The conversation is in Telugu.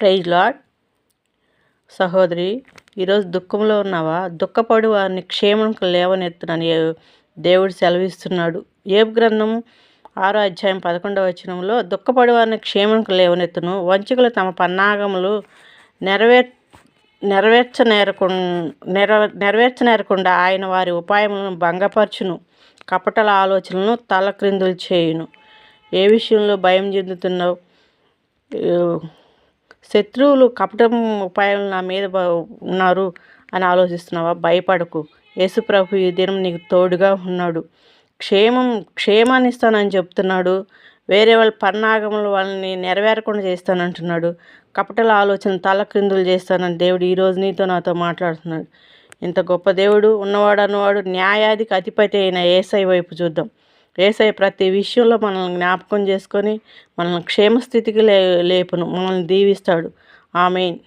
Praise lord. సహోదరి, ఈరోజు దుఃఖంలో ఉన్నావా? దుఃఖపడు వారిని క్షేమంకు లేవనెత్తునని దేవుడు సెలవిస్తున్నాడు. యోబు గ్రంథం 6 అధ్యాయం 11 దుఃఖపడు వారిని క్షేమంకు లేవనెత్తును, వంచకులు తమ పన్నాగములు నెరవేర్చనేరకుండా ఆయన వారి ఉపాయములను భంగపరచును, కపటల ఆలోచనలను తలక్రిందులు చేయును. ఏ విషయంలో భయం చెందుతున్నావు? శత్రువులు కపటం ఉపాయాలు నా మీద ఉన్నారు అని ఆలోచిస్తున్నావా? భయపడకు. యేసుప్రభు ఈ దినం నీకు తోడుగా ఉన్నాడు. క్షేమాన్ని ఇస్తానని చెప్తున్నాడు. వేరే వాళ్ళ పన్నాగములు వాళ్ళని నెరవేరకుండా చేస్తానంటున్నాడు. కపటల ఆలోచన తలక్రిందులు చేస్తానని దేవుడు ఈరోజు నీతో నాతో మాట్లాడుతున్నాడు. ఇంత గొప్ప దేవుడు ఉన్నవాడు అన్నవాడు న్యాయాధికి అధిపతి అయిన యేసయ్య వైపు చూద్దాం. యేసయ్య ప్రతి విషయంలో మనల్ని జ్ఞాపకం చేసుకొని మనల్ని క్షేమస్థితికి లేపును, మనల్ని దీవిస్తాడు. ఆమేన్.